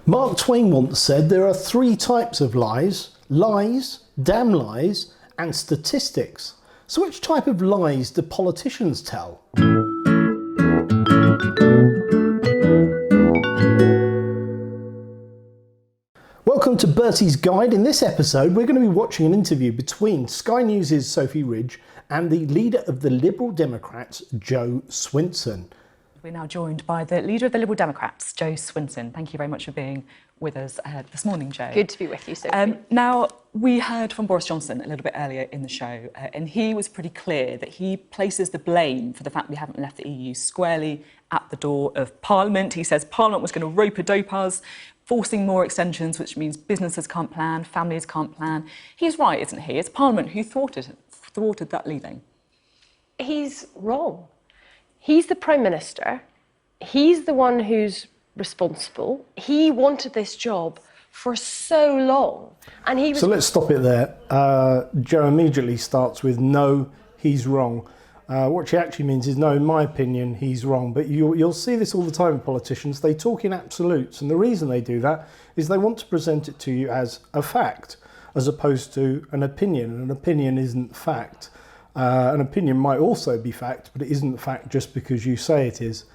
Mark Twain once said there are three types of lies: lies, damn lies, and statistics. So which type of lies do politicians tell? Welcome to Bertie's Guide. In this episode, we're going to be watching an interview between Sky News' Sophy and the leader of the Liberal Democrats, Jo Swinson. We're now joined by the leader of the Liberal Democrats, Jo Swinson. Thank you very much for being with us this morning, Jo. Good to be with you, Sophie. Now, we heard from Boris Johnson a little bit earlier in the show, and he was pretty clear that he places the blame for the fact we haven't left the EU squarely at the door of Parliament. He says Parliament was going to rope-a-dope us, forcing more extensions, which means businesses can't plan, families can't plan. He's right, isn't he? It's Parliament who thwarted that leaving. He's wrong. He's the Prime Minister. He's the one who's responsible. He wanted this job for so long. And he was... So let's stop it there. Jo immediately starts with, no, he's wrong. What she actually means is, no, in my opinion, he's wrong. But you'll see this all the time with politicians. They talk in absolutes. And the reason they do that is they want to present it to you as a fact, as opposed to an opinion. And an opinion isn't fact. An opinion might also be fact, but it isn't fact just because you say it is.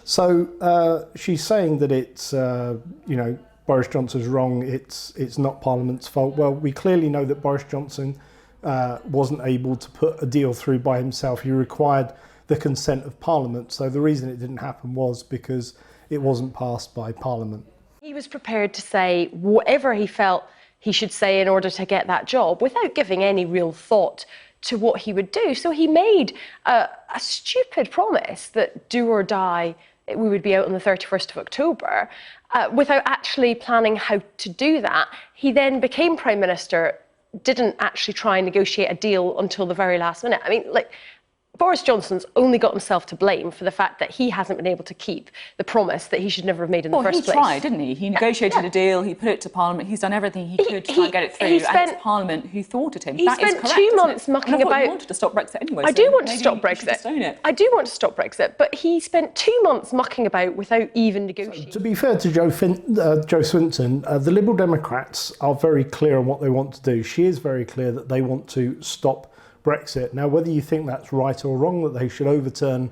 So she's saying that it's, Boris Johnson's wrong, it's not Parliament's fault. Well, we clearly know that Boris Johnson wasn't able to put a deal through by himself. He required the consent of Parliament. So the reason it didn't happen was because it wasn't passed by Parliament. He was prepared to say whatever he felt he should say in order to get that job without giving any real thought to what he would do. So he made a stupid promise that do or die, we would be out on the 31st of October, without actually planning how to do that. He then became Prime Minister, didn't actually try and negotiate a deal until the very last minute. I mean, Boris Johnson's only got himself to blame for the fact that he hasn't been able to keep the promise that he should never have made in the first place. Well, he tried, didn't he? He negotiated a deal, he put it to Parliament, he's done everything he could to try and get it through, and it's Parliament who thwarted him. He spent 2 months mucking about... He wanted to stop Brexit anyway. I do want to stop Brexit. I do want to stop Brexit, but he spent 2 months mucking about without even negotiating. To be fair to Jo Swinson, the Liberal Democrats are very clear on what they want to do. She is very clear that they want to stop Brexit. Now, whether you think that's right or wrong, that they should overturn,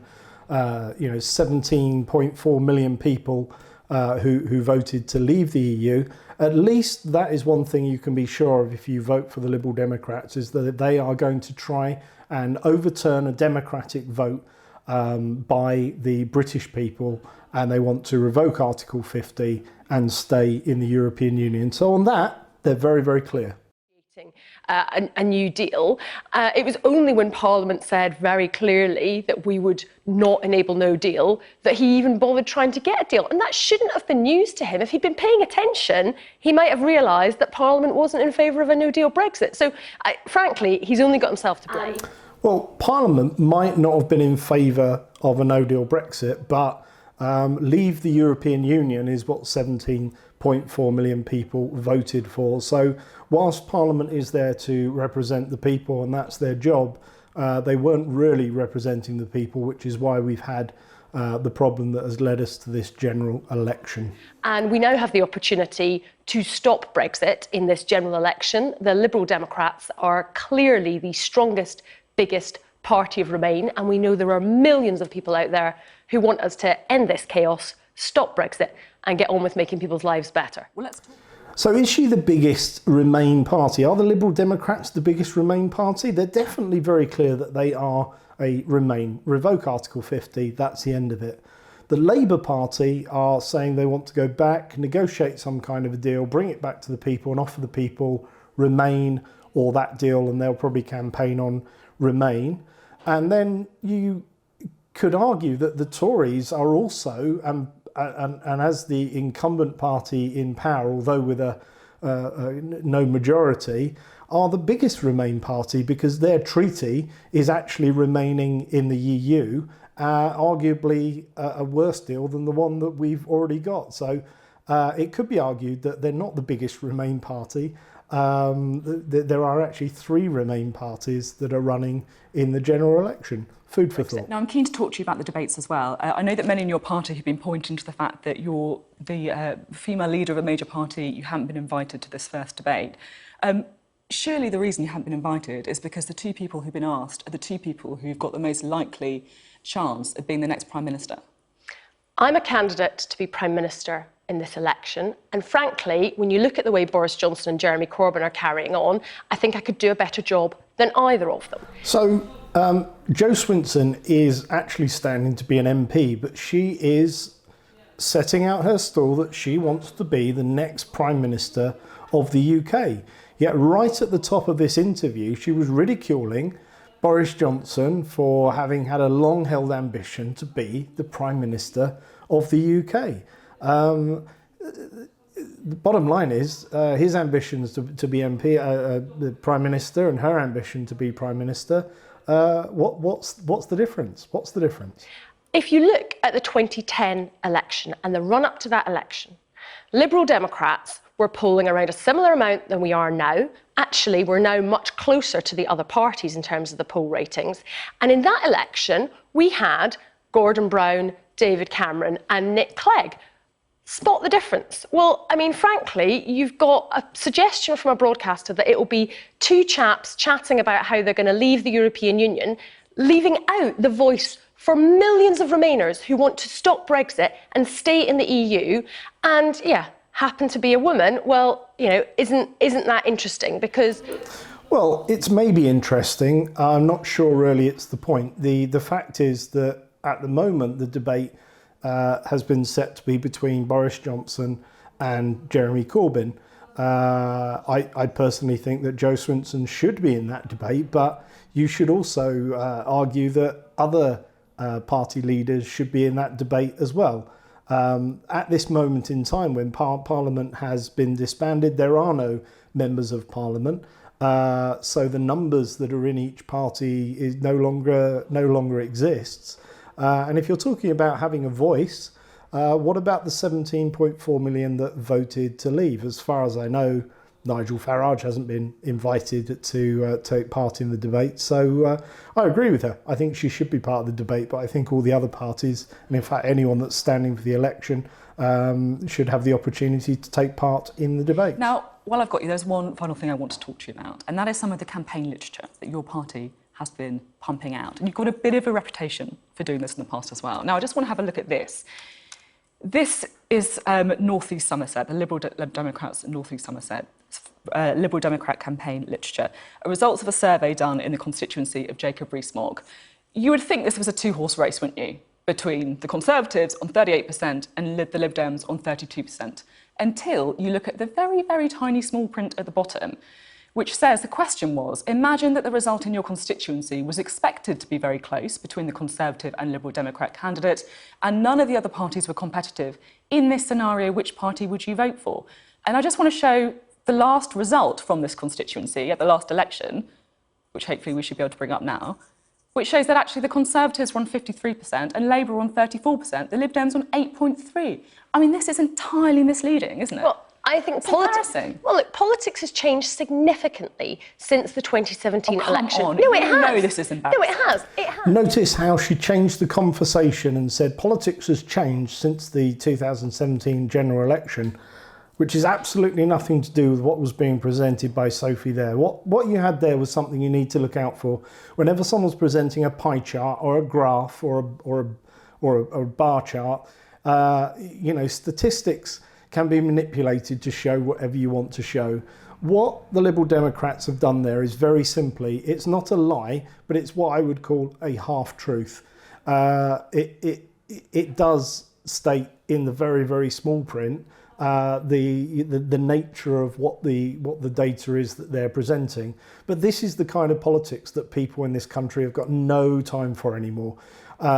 17.4 million people who voted to leave the EU, at least that is one thing you can be sure of if you vote for the Liberal Democrats, is that they are going to try and overturn a democratic vote by the British people, and they want to revoke Article 50 and stay in the European Union. So on that, they're very, very clear. A new deal. It was only when Parliament said very clearly that we would not enable no deal that he even bothered trying to get a deal. And that shouldn't have been news to him. If he'd been paying attention, he might have realised that Parliament wasn't in favour of a no-deal Brexit. So, frankly, he's only got himself to blame. Well, Parliament might not have been in favour of a no-deal Brexit, but leave the European Union is what 17.4 million people voted for. So whilst Parliament is there to represent the people and that's their job, they weren't really representing the people, which is why we've had the problem that has led us to this general election. And we now have the opportunity to stop Brexit in this general election. The Liberal Democrats are clearly the strongest, biggest party of Remain, and we know there are millions of people out there who want us to end this chaos, stop Brexit, and get on with making people's lives better. Well, let's talk. So is she the biggest Remain party? Are the Liberal Democrats the biggest Remain party? They're definitely very clear that they are a Remain. Revoke Article 50, that's the end of it. The Labour Party are saying they want to go back, negotiate some kind of a deal, bring it back to the people and offer the people Remain or that deal, and they'll probably campaign on Remain. And then you could argue that the Tories are also, and as the incumbent party in power, although with no majority, are the biggest Remain party because their treaty is actually remaining in the EU, arguably a worse deal than the one that we've already got. So it could be argued that they're not the biggest Remain party, there are actually 3 Remain parties that are running in the general election. Food for thought. Now, I'm keen to talk to you about the debates as well. I know that many in your party have been pointing to the fact that you're the female leader of a major party, you haven't been invited to this first debate. Surely the reason you haven't been invited is because the 2 people who've been asked are the 2 people who've got the most likely chance of being the next Prime Minister. I'm a candidate to be Prime Minister in this election, and frankly, when you look at the way Boris Johnson and Jeremy Corbyn are carrying on, I think I could do a better job than either of them. So, Jo Swinson is actually standing to be an MP, but she is setting out her stall that she wants to be the next Prime Minister of the UK. Yet right at the top of this interview, she was ridiculing Boris Johnson for having had a long-held ambition to be the Prime Minister of the UK. The bottom line is his ambitions to be MP, the Prime Minister, and her ambition to be Prime Minister. What's the difference? What's the difference? If you look at the 2010 election and the run-up to that election, Liberal Democrats were polling around a similar amount than we are now. Actually, we're now much closer to the other parties in terms of the poll ratings. And in that election, we had Gordon Brown, David Cameron and Nick Clegg. Spot the difference. Well, I mean, frankly, you've got a suggestion from a broadcaster that it will be 2 chaps chatting about how they're going to leave the European Union, leaving out the voice for millions of Remainers who want to stop Brexit and stay in the EU. And yeah, happen to be a woman. Well, you know, isn't that interesting? Because well, it's maybe interesting. I'm not sure really it's the point. The fact is that at the moment the debate has been set to be between Boris Johnson and Jeremy Corbyn. I personally think that Jo Swinson should be in that debate, but you should also argue that other party leaders should be in that debate as well. At this moment in time, when Parliament has been disbanded, there are no members of Parliament, so the numbers that are in each party is no longer exists. And if you're talking about having a voice, what about the 17.4 million that voted to leave? As far as I know, Nigel Farage hasn't been invited to take part in the debate. So I agree with her. I think she should be part of the debate, but I think all the other parties, and in fact anyone that's standing for the election, should have the opportunity to take part in the debate. Now, while I've got you, there's one final thing I want to talk to you about, and that is some of the campaign literature that your party has been pumping out. And you've got a bit of a reputation for doing this in the past as well. Now, I just want to have a look at this. This is North East Somerset, the Liberal Democrats in North East Somerset, Liberal Democrat campaign literature, results of a survey done in the constituency of Jacob Rees-Mogg. You would think this was a 2-horse race, wouldn't you, between the Conservatives on 38% and the Lib Dems on 32%, until you look at the very, very tiny small print at the bottom, which says the question was, imagine that the result in your constituency was expected to be very close between the Conservative and Liberal Democrat candidates, and none of the other parties were competitive. In this scenario, which party would you vote for? And I just want to show the last result from this constituency at the last election, which hopefully we should be able to bring up now, which shows that actually the Conservatives were on 53% and Labour were on 34%, the Lib Dems on 8.3%. I mean, this is entirely misleading, isn't it? Well, I think politics has changed significantly since the 2017 election. On. No, it has. No, this is embarrassing. No, it has. It has. Notice how she changed the conversation and said politics has changed since the 2017 general election, which is absolutely nothing to do with what was being presented by Sophy there. What you had there was something you need to look out for. Whenever someone's presenting a pie chart or a graph or a bar chart, statistics can be manipulated to show whatever you want to show. What the Liberal Democrats have done there is very simply, it's not a lie, but it's what I would call a half-truth. It does state in the very, very small print the nature of what the data is that they're presenting. But this is the kind of politics that people in this country have got no time for anymore.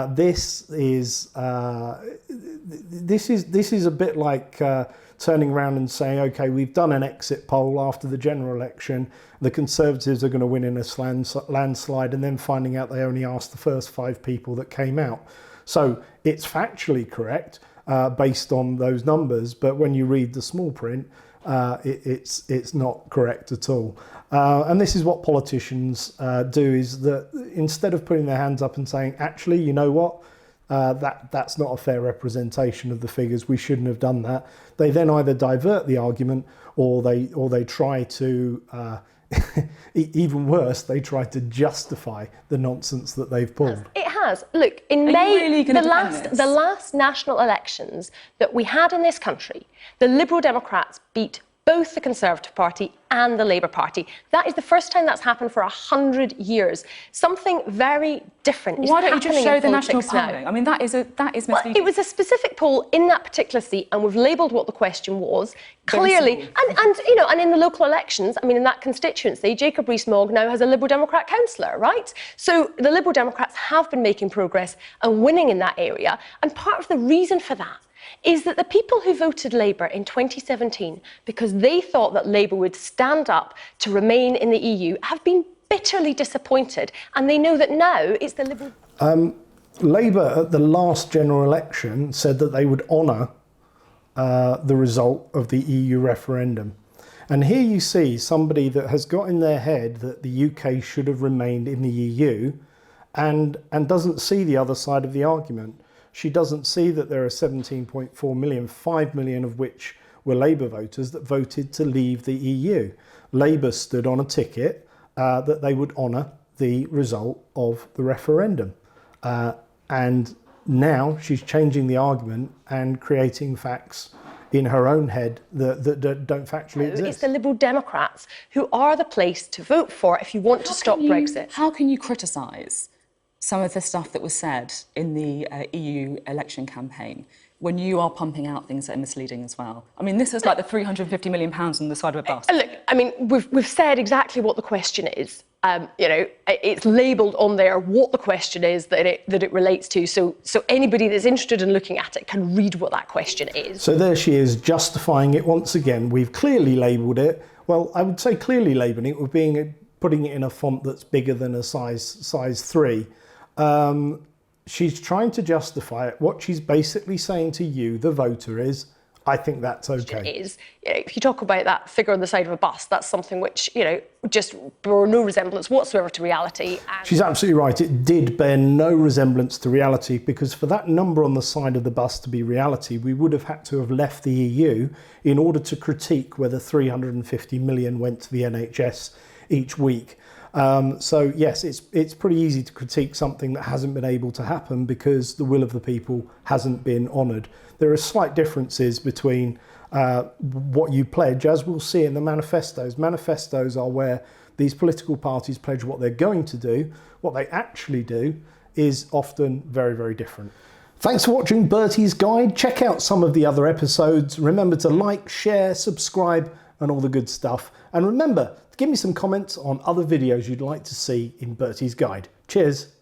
This is a bit like turning around and saying, OK, we've done an exit poll after the general election. The Conservatives are going to win in a landslide, and then finding out they only asked the first 5 people that came out. So it's factually correct based on those numbers. But when you read the small print, It's not correct at all. And this is what politicians do, is that instead of putting their hands up and saying, actually, you know what, that's not a fair representation of the figures, we shouldn't have done that, they then either divert the argument or they try to, even worse, they try to justify the nonsense that they've pulled. It has. Look, in May, the last national elections that we had in this country, the Liberal Democrats beat both the Conservative Party and the Labour Party. That is the first time that's happened for 100 years. Something very different is happening in politics now. Why don't you just show the national polling? I mean, that is misleading. Well, it was a specific poll in that particular seat, and we've labelled what the question was clearly. And in the local elections, I mean, in that constituency, Jacob Rees-Mogg now has a Liberal Democrat councillor, right? So the Liberal Democrats have been making progress and winning in that area, and part of the reason for that is that the people who voted Labour in 2017 because they thought that Labour would stand up to remain in the EU have been bitterly disappointed, and they know that now it's the Liberal... Labour at the last general election said that they would honour the result of the EU referendum. And here you see somebody that has got in their head that the UK should have remained in the EU and doesn't see the other side of the argument. She doesn't see that there are 17.4 million, 5 million of which were Labour voters that voted to leave the EU. Labour stood on a ticket that they would honour the result of the referendum. And now she's changing the argument and creating facts in her own head that don't factually exist. It's the Liberal Democrats who are the place to vote for if you want to stop Brexit. How can you criticise some of the stuff that was said in the EU election campaign when you are pumping out things that are misleading as well? I mean, this is like the £350 million on the side of a bus. Look, I mean, we've said exactly what the question is. It's labelled on there what the question is that it relates to. So anybody that's interested in looking at it can read what that question is. So there she is, justifying it once again. We've clearly labelled it. Well, I would say clearly labelling it with putting it in a font that's bigger than a size 3. She's trying to justify it. What she's basically saying to you, the voter, is, I think that's okay. It is. If you talk about that figure on the side of a bus, that's something which, just bore no resemblance whatsoever to reality. And she's absolutely right. It did bear no resemblance to reality, because for that number on the side of the bus to be reality, we would have had to have left the EU in order to critique whether 350 million went to the NHS each week. So yes, it's pretty easy to critique something that hasn't been able to happen because the will of the people hasn't been honoured. There are slight differences between what you pledge, as we'll see in the manifestos. Manifestos are where these political parties pledge what they're going to do. What they actually do is often very, very different. Thanks for watching Bertie's Guide. Check out some of the other episodes. Remember to like, share, subscribe, and all the good stuff. And remember, give me some comments on other videos you'd like to see in Bertie's Guide. Cheers.